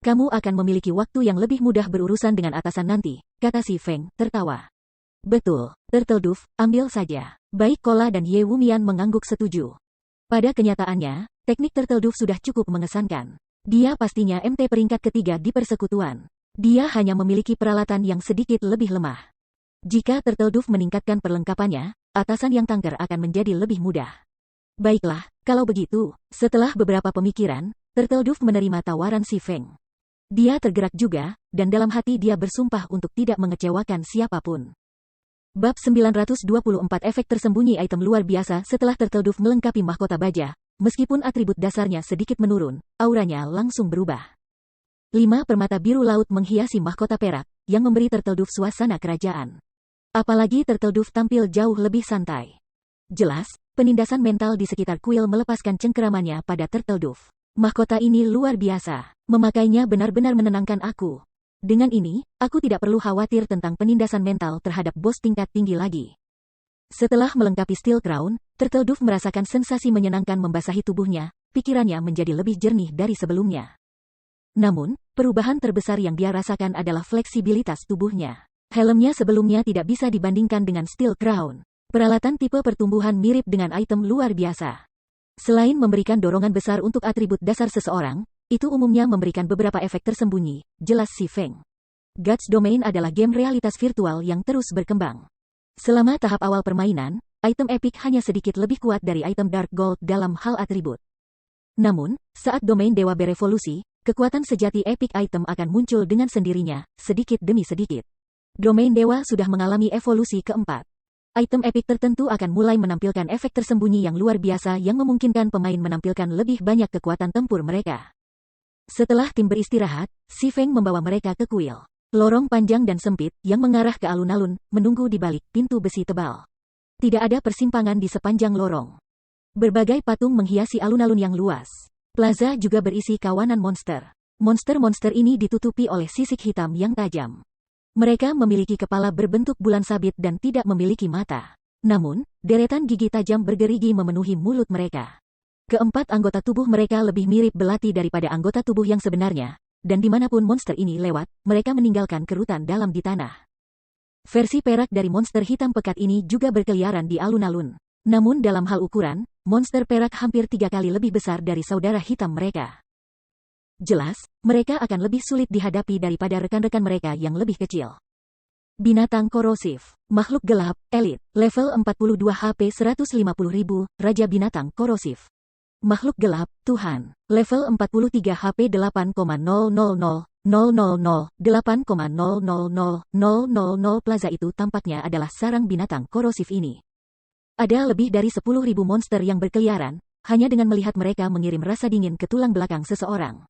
Kamu akan memiliki waktu yang lebih mudah berurusan dengan atasan nanti, kata Si Feng, tertawa. Betul, Turtle Dove, ambil saja. Baik Kola dan Ye Wumian mengangguk setuju. Pada kenyataannya, teknik Turtle Dove sudah cukup mengesankan. Dia pastinya MT peringkat ketiga di persekutuan. Dia hanya memiliki peralatan yang sedikit lebih lemah. Jika Turtle Dove meningkatkan perlengkapannya, atasan yang tangker akan menjadi lebih mudah. Baiklah, kalau begitu, setelah beberapa pemikiran, Turtle Dove menerima tawaran Si Feng. Dia tergerak juga, dan dalam hati dia bersumpah untuk tidak mengecewakan siapapun. Bab 924 efek tersembunyi item luar biasa. Setelah Turtle Dove melengkapi mahkota baja, meskipun atribut dasarnya sedikit menurun, auranya langsung berubah. 5 permata biru laut menghiasi mahkota perak, yang memberi Turtle Dove suasana kerajaan. Apalagi Turtle Dove tampil jauh lebih santai. Jelas, penindasan mental di sekitar kuil melepaskan cengkeramannya pada Turtle Dove. Mahkota ini luar biasa. Memakainya benar-benar menenangkan aku. Dengan ini, aku tidak perlu khawatir tentang penindasan mental terhadap bos tingkat tinggi lagi. Setelah melengkapi Steel Crown, Turtle Dove merasakan sensasi menyenangkan membasahi tubuhnya, pikirannya menjadi lebih jernih dari sebelumnya. Namun, perubahan terbesar yang dia rasakan adalah fleksibilitas tubuhnya. Helmnya sebelumnya tidak bisa dibandingkan dengan Steel Crown. Peralatan tipe pertumbuhan mirip dengan item luar biasa. Selain memberikan dorongan besar untuk atribut dasar seseorang, itu umumnya memberikan beberapa efek tersembunyi, jelas Si Feng. Guts Domain adalah game realitas virtual yang terus berkembang. Selama tahap awal permainan, item epic hanya sedikit lebih kuat dari item Dark Gold dalam hal atribut. Namun, saat domain dewa berevolusi, kekuatan sejati epic item akan muncul dengan sendirinya, sedikit demi sedikit. Domain dewa sudah mengalami evolusi keempat. Item epic tertentu akan mulai menampilkan efek tersembunyi yang luar biasa yang memungkinkan pemain menampilkan lebih banyak kekuatan tempur mereka. Setelah tim beristirahat, Si Feng membawa mereka ke kuil. Lorong panjang dan sempit, yang mengarah ke alun-alun, menunggu di balik pintu besi tebal. Tidak ada persimpangan di sepanjang lorong. Berbagai patung menghiasi alun-alun yang luas. Plaza juga berisi kawanan monster. Monster-monster ini ditutupi oleh sisik hitam yang tajam. Mereka memiliki kepala berbentuk bulan sabit dan tidak memiliki mata. Namun, deretan gigi tajam bergerigi memenuhi mulut mereka. Keempat anggota tubuh mereka lebih mirip belati daripada anggota tubuh yang sebenarnya. Dan dimanapun monster ini lewat, mereka meninggalkan kerutan dalam di tanah. Versi perak dari monster hitam pekat ini juga berkeliaran di alun-alun. Namun dalam hal ukuran, monster perak hampir 3 kali lebih besar dari saudara hitam mereka. Jelas, mereka akan lebih sulit dihadapi daripada rekan-rekan mereka yang lebih kecil. Binatang korosif, makhluk gelap, elit, level 42 HP 150.000, Raja Binatang Korosif. Makhluk gelap, Tuhan, level 43 HP 8,000,000,8,000,000,000. Plaza itu tampaknya adalah sarang binatang korosif ini. Ada lebih dari 10.000 monster yang berkeliaran, hanya dengan melihat mereka mengirim rasa dingin ke tulang belakang seseorang.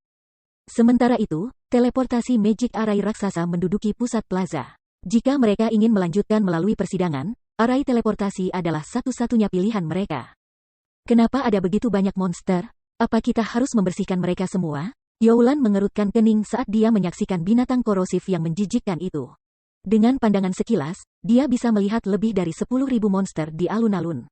Sementara itu, teleportasi Magic Array raksasa menduduki pusat plaza. Jika mereka ingin melanjutkan melalui persidangan, arai teleportasi adalah satu-satunya pilihan mereka. Kenapa ada begitu banyak monster? Apa kita harus membersihkan mereka semua? Youlan mengerutkan kening saat dia menyaksikan binatang korosif yang menjijikkan itu. Dengan pandangan sekilas, dia bisa melihat lebih dari 10.000 monster di alun-alun.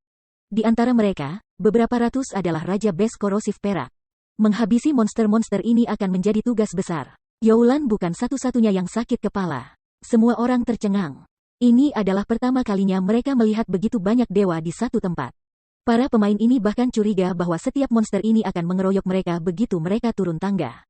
Di antara mereka, beberapa ratus adalah Raja Bes Korosif Perak. Menghabisi monster-monster ini akan menjadi tugas besar. Youlan bukan satu-satunya yang sakit kepala. Semua orang tercengang. Ini adalah pertama kalinya mereka melihat begitu banyak dewa di satu tempat. Para pemain ini bahkan curiga bahwa setiap monster ini akan mengeroyok mereka begitu mereka turun tangga.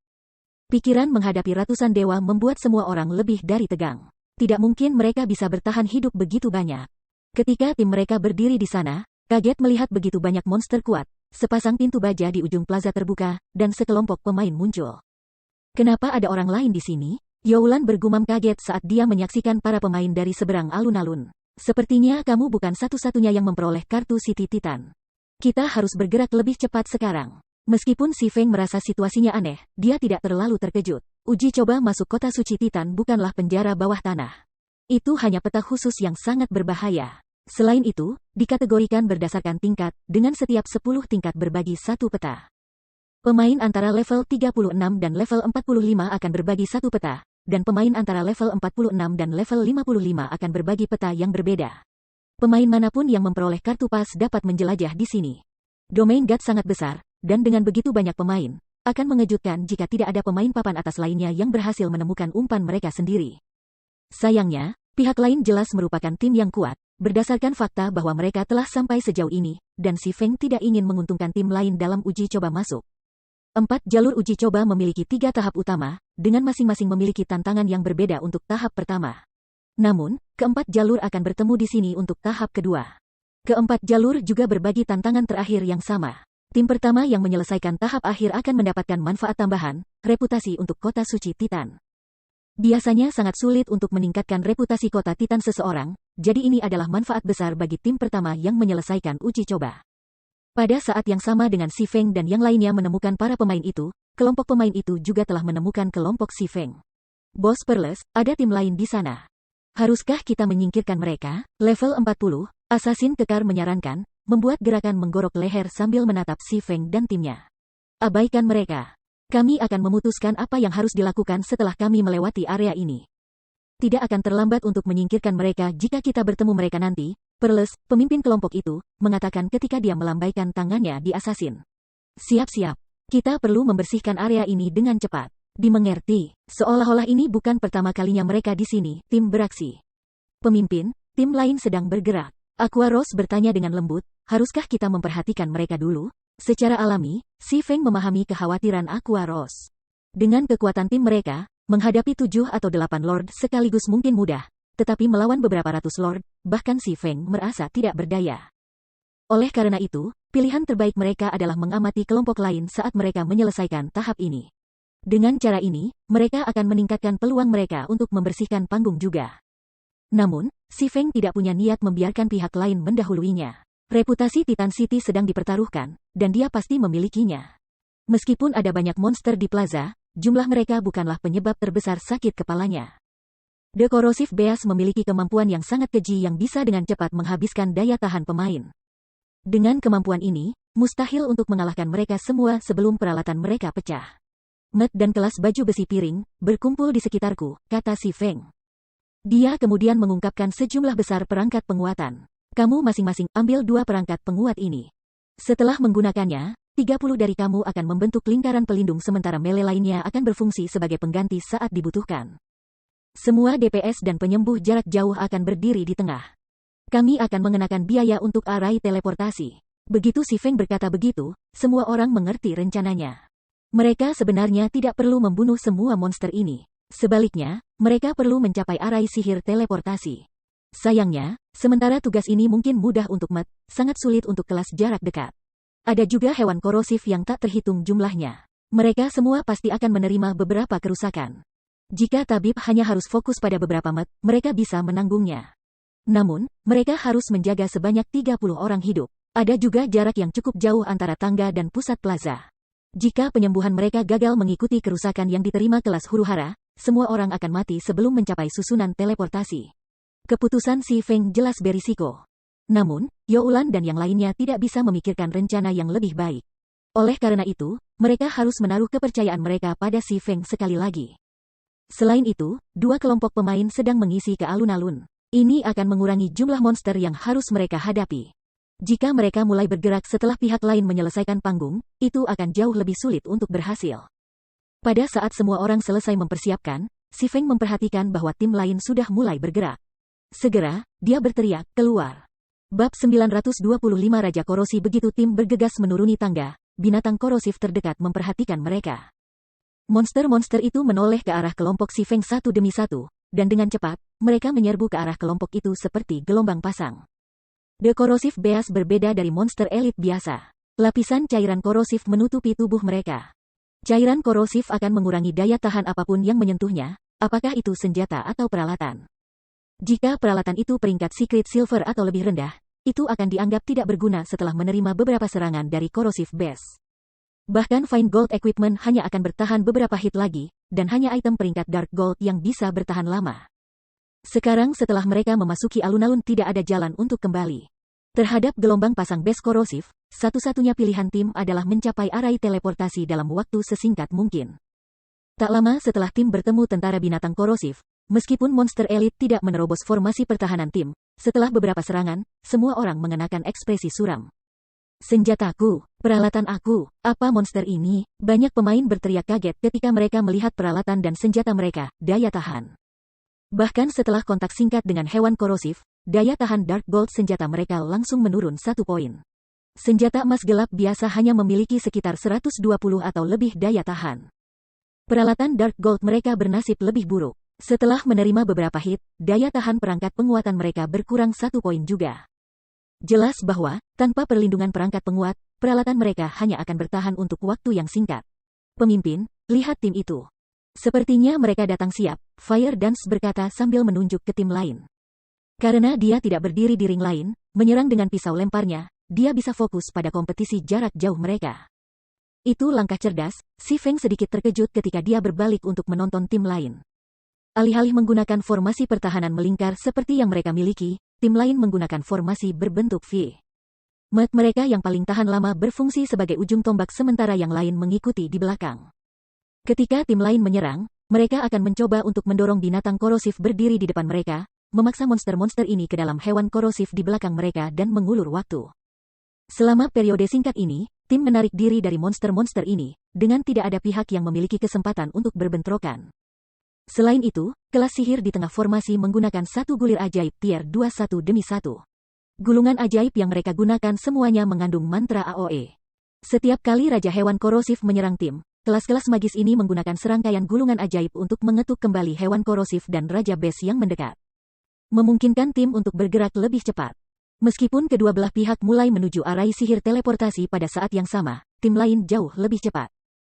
Pikiran menghadapi ratusan dewa membuat semua orang lebih dari tegang. Tidak mungkin mereka bisa bertahan hidup begitu banyak. Ketika tim mereka berdiri di sana, kaget melihat begitu banyak monster kuat, sepasang pintu baja di ujung plaza terbuka, dan sekelompok pemain muncul. Kenapa ada orang lain di sini? Youlan bergumam kaget saat dia menyaksikan para pemain dari seberang alun-alun. Sepertinya kamu bukan satu-satunya yang memperoleh kartu City Titan. Kita harus bergerak lebih cepat sekarang. Meskipun Si Feng merasa situasinya aneh, dia tidak terlalu terkejut. Uji coba masuk kota suci Titan bukanlah penjara bawah tanah. Itu hanya peta khusus yang sangat berbahaya. Selain itu, dikategorikan berdasarkan tingkat, dengan setiap 10 tingkat berbagi satu peta. Pemain antara level 36 dan level 45 akan berbagi satu peta. Dan pemain antara level 46 dan level 55 akan berbagi peta yang berbeda. Pemain manapun yang memperoleh kartu pas dapat menjelajah di sini. Domain God sangat besar, dan dengan begitu banyak pemain, akan mengejutkan jika tidak ada pemain papan atas lainnya yang berhasil menemukan umpan mereka sendiri. Sayangnya, pihak lain jelas merupakan tim yang kuat, berdasarkan fakta bahwa mereka telah sampai sejauh ini, dan Si Feng tidak ingin menguntungkan tim lain dalam uji coba masuk. 4 jalur uji coba memiliki 3 tahap utama, dengan masing-masing memiliki tantangan yang berbeda untuk tahap pertama. Namun, keempat jalur akan bertemu di sini untuk tahap kedua. Keempat jalur juga berbagi tantangan terakhir yang sama. Tim pertama yang menyelesaikan tahap akhir akan mendapatkan manfaat tambahan, reputasi untuk kota suci Titan. Biasanya sangat sulit untuk meningkatkan reputasi kota Titan seseorang, jadi ini adalah manfaat besar bagi tim pertama yang menyelesaikan uji coba. Pada saat yang sama dengan Si Feng dan yang lainnya menemukan para pemain itu, kelompok pemain itu juga telah menemukan kelompok Si Feng. Bos Perles, ada tim lain di sana. Haruskah kita menyingkirkan mereka? Level 40, Assassin Kekar menyarankan, membuat gerakan menggorok leher sambil menatap Si Feng dan timnya. Abaikan mereka. Kami akan memutuskan apa yang harus dilakukan setelah kami melewati area ini. Tidak akan terlambat untuk menyingkirkan mereka jika kita bertemu mereka nanti, Perles, pemimpin kelompok itu, mengatakan ketika dia melambaikan tangannya di Assassin. Siap-siap. Kita perlu membersihkan area ini dengan cepat. Dimengerti, seolah-olah ini bukan pertama kalinya mereka di sini, tim beraksi. Pemimpin, tim lain sedang bergerak. Aqua Rose bertanya dengan lembut, haruskah kita memperhatikan mereka dulu? Secara alami, Si Feng memahami kekhawatiran Aqua Rose. Dengan kekuatan tim mereka, menghadapi 7 atau 8 Lord sekaligus mungkin mudah, tetapi melawan beberapa ratus Lord, bahkan Si Feng merasa tidak berdaya. Oleh karena itu, pilihan terbaik mereka adalah mengamati kelompok lain saat mereka menyelesaikan tahap ini. Dengan cara ini, mereka akan meningkatkan peluang mereka untuk membersihkan panggung juga. Namun, Si Feng tidak punya niat membiarkan pihak lain mendahuluinya. Reputasi Titan City sedang dipertaruhkan, dan dia pasti memilikinya. Meskipun ada banyak monster di plaza, jumlah mereka bukanlah penyebab terbesar sakit kepalanya. The Corrosive Beast memiliki kemampuan yang sangat keji yang bisa dengan cepat menghabiskan daya tahan pemain. Dengan kemampuan ini, mustahil untuk mengalahkan mereka semua sebelum peralatan mereka pecah. Matt dan kelas baju besi piring berkumpul di sekitarku, kata Si Feng. Dia kemudian mengungkapkan sejumlah besar perangkat penguatan. Kamu masing-masing ambil 2 perangkat penguat ini. Setelah menggunakannya, 30 dari kamu akan membentuk lingkaran pelindung sementara melee lainnya akan berfungsi sebagai pengganti saat dibutuhkan. Semua DPS dan penyembuh jarak jauh akan berdiri di tengah. Kami akan mengenakan biaya untuk arai teleportasi. Begitu Si Feng berkata begitu, semua orang mengerti rencananya. Mereka sebenarnya tidak perlu membunuh semua monster ini. Sebaliknya, mereka perlu mencapai arai sihir teleportasi. Sayangnya, sementara tugas ini mungkin mudah untuk Matt, sangat sulit untuk kelas jarak dekat. Ada juga hewan korosif yang tak terhitung jumlahnya. Mereka semua pasti akan menerima beberapa kerusakan. Jika tabib hanya harus fokus pada beberapa Matt, mereka bisa menanggungnya. Namun, mereka harus menjaga sebanyak 30 orang hidup. Ada juga jarak yang cukup jauh antara tangga dan pusat plaza. Jika penyembuhan mereka gagal mengikuti kerusakan yang diterima kelas huru-hara, semua orang akan mati sebelum mencapai susunan teleportasi. Keputusan Si Feng jelas berisiko. Namun, Youlan dan yang lainnya tidak bisa memikirkan rencana yang lebih baik. Oleh karena itu, mereka harus menaruh kepercayaan mereka pada Si Feng sekali lagi. Selain itu, 2 kelompok pemain sedang mengisi ke alun-alun. Ini akan mengurangi jumlah monster yang harus mereka hadapi. Jika mereka mulai bergerak setelah pihak lain menyelesaikan panggung, itu akan jauh lebih sulit untuk berhasil. Pada saat semua orang selesai mempersiapkan, Si Feng memperhatikan bahwa tim lain sudah mulai bergerak. Segera, dia berteriak, keluar. Bab 925 Raja Korosi. Begitu tim bergegas menuruni tangga, binatang korosif terdekat memperhatikan mereka. Monster-monster itu menoleh ke arah kelompok Si Feng satu demi satu, dan dengan cepat, mereka menyerbu ke arah kelompok itu seperti gelombang pasang. The Corrosive Beast berbeda dari monster elit biasa. Lapisan cairan korosif menutupi tubuh mereka. Cairan korosif akan mengurangi daya tahan apapun yang menyentuhnya, apakah itu senjata atau peralatan. Jika peralatan itu peringkat Secret Silver atau lebih rendah, itu akan dianggap tidak berguna setelah menerima beberapa serangan dari Corrosive Beast. Bahkan Fine Gold Equipment hanya akan bertahan beberapa hit lagi, dan hanya item peringkat Dark Gold yang bisa bertahan lama. Sekarang setelah mereka memasuki alun-alun tidak ada jalan untuk kembali. Terhadap gelombang pasang bes korosif, satu-satunya pilihan tim adalah mencapai arai teleportasi dalam waktu sesingkat mungkin. Tak lama setelah tim bertemu tentara binatang korosif, meskipun monster elit tidak menerobos formasi pertahanan tim, setelah beberapa serangan, semua orang mengenakan ekspresi suram. Senjataku, peralatan aku, apa monster ini? Banyak pemain berteriak kaget ketika mereka melihat peralatan dan senjata mereka, daya tahan. Bahkan setelah kontak singkat dengan hewan korosif, daya tahan Dark Gold senjata mereka langsung menurun 1 poin. Senjata emas gelap biasa hanya memiliki sekitar 120 atau lebih daya tahan. Peralatan Dark Gold mereka bernasib lebih buruk. Setelah menerima beberapa hit, daya tahan perangkat penguatan mereka berkurang 1 poin juga. Jelas bahwa, tanpa perlindungan perangkat penguat, peralatan mereka hanya akan bertahan untuk waktu yang singkat. Pemimpin, lihat tim itu. Sepertinya mereka datang siap, Fire Dance berkata sambil menunjuk ke tim lain. Karena dia tidak berdiri di ring lain, menyerang dengan pisau lemparnya, dia bisa fokus pada kompetisi jarak jauh mereka. Itu langkah cerdas, Si Feng sedikit terkejut ketika dia berbalik untuk menonton tim lain. Alih-alih menggunakan formasi pertahanan melingkar seperti yang mereka miliki, tim lain menggunakan formasi berbentuk V. Mat mereka yang paling tahan lama berfungsi sebagai ujung tombak sementara yang lain mengikuti di belakang. Ketika tim lain menyerang, mereka akan mencoba untuk mendorong binatang korosif berdiri di depan mereka, memaksa monster-monster ini ke dalam hewan korosif di belakang mereka dan mengulur waktu. Selama periode singkat ini, tim menarik diri dari monster-monster ini, dengan tidak ada pihak yang memiliki kesempatan untuk berbentrokan. Selain itu, kelas sihir di tengah formasi menggunakan satu gulir ajaib tier 2 satu demi satu. Gulungan ajaib yang mereka gunakan semuanya mengandung mantra AOE. Setiap kali Raja Hewan Korosif menyerang tim, kelas-kelas magis ini menggunakan serangkaian gulungan ajaib untuk mengetuk kembali hewan korosif dan Raja Bes yang mendekat. Memungkinkan tim untuk bergerak lebih cepat. Meskipun kedua belah pihak mulai menuju arai sihir teleportasi pada saat yang sama, tim lain jauh lebih cepat.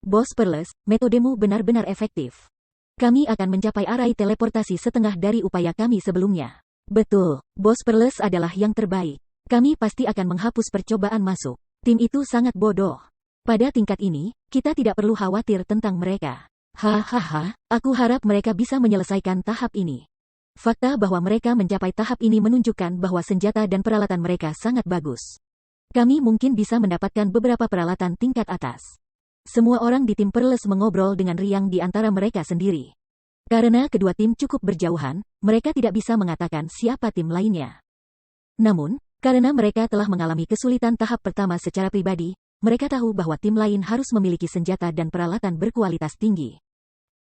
Bos Perles, metodemu benar-benar efektif. Kami akan mencapai arai teleportasi setengah dari upaya kami sebelumnya. Betul, Bos Perles adalah yang terbaik. Kami pasti akan menghapus percobaan masuk. Tim itu sangat bodoh. Pada tingkat ini, kita tidak perlu khawatir tentang mereka. Hahaha, aku harap mereka bisa menyelesaikan tahap ini. Fakta bahwa mereka mencapai tahap ini menunjukkan bahwa senjata dan peralatan mereka sangat bagus. Kami mungkin bisa mendapatkan beberapa peralatan tingkat atas. Semua orang di tim Perles mengobrol dengan riang di antara mereka sendiri. Karena kedua tim cukup berjauhan, mereka tidak bisa mengatakan siapa tim lainnya. Namun, karena mereka telah mengalami kesulitan tahap pertama secara pribadi, mereka tahu bahwa tim lain harus memiliki senjata dan peralatan berkualitas tinggi.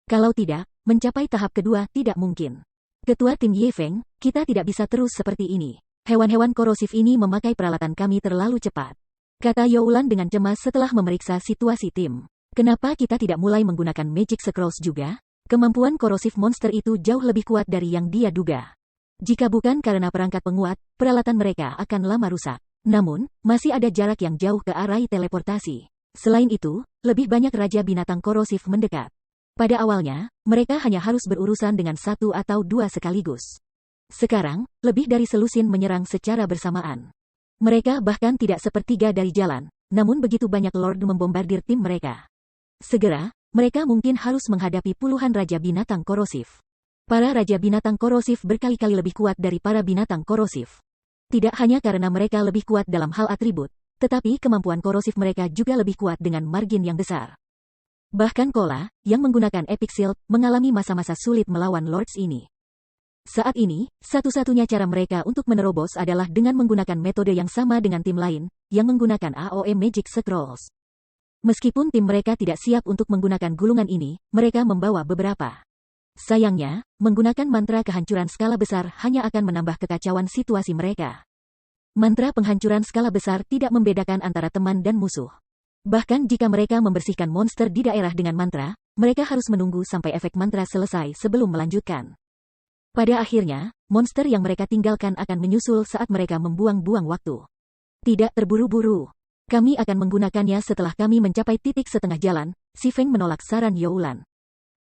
Kalau tidak, mencapai tahap kedua tidak mungkin. Ketua tim Ye Feng, kita tidak bisa terus seperti ini. Hewan-hewan korosif ini memakai peralatan kami terlalu cepat. Kata Youlan dengan cemas setelah memeriksa situasi tim. Kenapa kita tidak mulai menggunakan Magic Scrolls juga? Kemampuan korosif monster itu jauh lebih kuat dari yang dia duga. Jika bukan karena perangkat penguat, peralatan mereka akan lama rusak. Namun, masih ada jarak yang jauh ke arai teleportasi. Selain itu, lebih banyak raja binatang korosif mendekat. Pada awalnya, mereka hanya harus berurusan dengan satu atau dua sekaligus. Sekarang, lebih dari selusin menyerang secara bersamaan. Mereka bahkan tidak sepertiga dari jalan, namun begitu banyak Lord membombardir tim mereka. Segera, mereka mungkin harus menghadapi puluhan raja binatang korosif. Para raja binatang korosif berkali-kali lebih kuat dari para binatang korosif. Tidak hanya karena mereka lebih kuat dalam hal atribut, tetapi kemampuan korosif mereka juga lebih kuat dengan margin yang besar. Bahkan Kola, yang menggunakan Epic Shield, mengalami masa-masa sulit melawan Lords ini. Saat ini, satu-satunya cara mereka untuk menerobos adalah dengan menggunakan metode yang sama dengan tim lain, yang menggunakan AOE Magic Scrolls. Meskipun tim mereka tidak siap untuk menggunakan gulungan ini, mereka membawa beberapa. Sayangnya, menggunakan mantra kehancuran skala besar hanya akan menambah kekacauan situasi mereka. Mantra penghancuran skala besar tidak membedakan antara teman dan musuh. Bahkan jika mereka membersihkan monster di daerah dengan mantra, mereka harus menunggu sampai efek mantra selesai sebelum melanjutkan. Pada akhirnya, monster yang mereka tinggalkan akan menyusul saat mereka membuang-buang waktu. Tidak terburu-buru. Kami akan menggunakannya setelah kami mencapai titik setengah jalan, Si Feng menolak saran Youlan.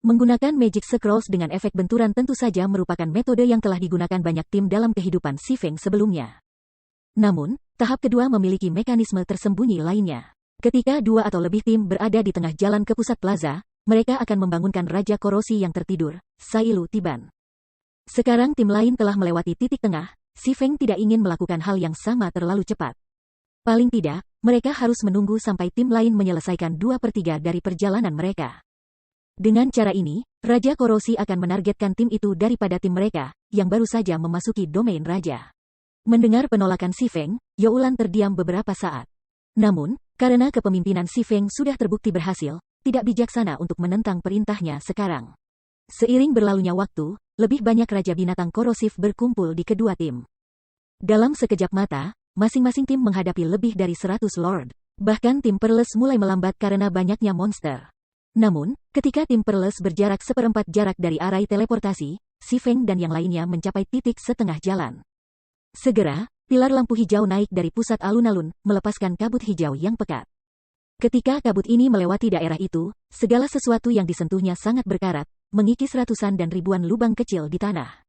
Menggunakan Magic Scrolls dengan efek benturan tentu saja merupakan metode yang telah digunakan banyak tim dalam kehidupan Si Feng sebelumnya. Namun, tahap kedua memiliki mekanisme tersembunyi lainnya. Ketika dua atau lebih tim berada di tengah jalan ke pusat plaza, mereka akan membangunkan Raja Korosi yang tertidur, Sailu Tiban. Sekarang tim lain telah melewati titik tengah, Si Feng tidak ingin melakukan hal yang sama terlalu cepat. Paling tidak, mereka harus menunggu sampai tim lain menyelesaikan 2/3 dari perjalanan mereka. Dengan cara ini, Raja Korosi akan menargetkan tim itu daripada tim mereka, yang baru saja memasuki domain Raja. Mendengar penolakan Si Feng, Youlan terdiam beberapa saat. Namun, karena kepemimpinan Si Feng sudah terbukti berhasil, tidak bijaksana untuk menentang perintahnya sekarang. Seiring berlalunya waktu, lebih banyak raja binatang korosif berkumpul di kedua tim. Dalam sekejap mata, masing-masing tim menghadapi lebih dari 100 Lord. Bahkan tim Perles mulai melambat karena banyaknya monster. Namun, ketika tim Perles berjarak seperempat jarak dari arai teleportasi, Si Feng dan yang lainnya mencapai titik setengah jalan. Segera, pilar lampu hijau naik dari pusat alun-alun, melepaskan kabut hijau yang pekat. Ketika kabut ini melewati daerah itu, segala sesuatu yang disentuhnya sangat berkarat, mengikis ratusan dan ribuan lubang kecil di tanah.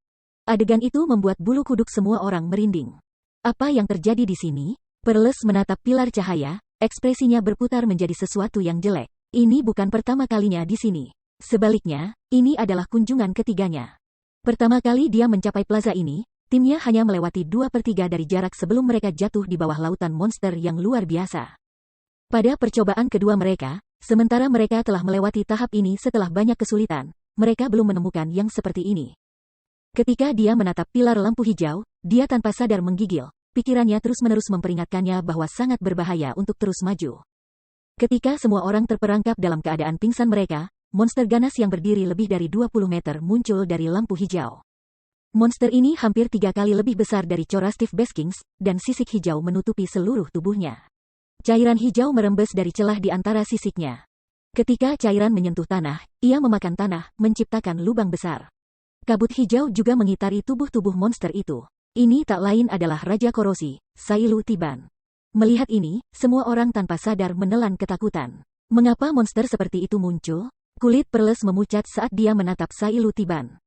Adegan itu membuat bulu kuduk semua orang merinding. Apa yang terjadi di sini? Perles menatap pilar cahaya, ekspresinya berputar menjadi sesuatu yang jelek. Ini bukan pertama kalinya di sini. Sebaliknya, ini adalah kunjungan ketiganya. Pertama kali dia mencapai plaza ini, timnya hanya melewati 2/3 dari jarak sebelum mereka jatuh di bawah lautan monster yang luar biasa. Pada percobaan kedua mereka, sementara mereka telah melewati tahap ini setelah banyak kesulitan, mereka belum menemukan yang seperti ini. Ketika dia menatap pilar lampu hijau, dia tanpa sadar menggigil, pikirannya terus-menerus memperingatkannya bahwa sangat berbahaya untuk terus maju. Ketika semua orang terperangkap dalam keadaan pingsan mereka, monster ganas yang berdiri lebih dari 20 meter muncul dari lampu hijau. Monster ini hampir 3 kali lebih besar dari Cora Steve Baskins, dan sisik hijau menutupi seluruh tubuhnya. Cairan hijau merembes dari celah di antara sisiknya. Ketika cairan menyentuh tanah, ia memakan tanah, menciptakan lubang besar. Kabut hijau juga mengitari tubuh-tubuh monster itu. Ini tak lain adalah Raja Korosi, Sailu Tiban. Melihat ini, semua orang tanpa sadar menelan ketakutan. Mengapa monster seperti itu muncul? Kulit Perles memucat saat dia menatap Sailu Tiban.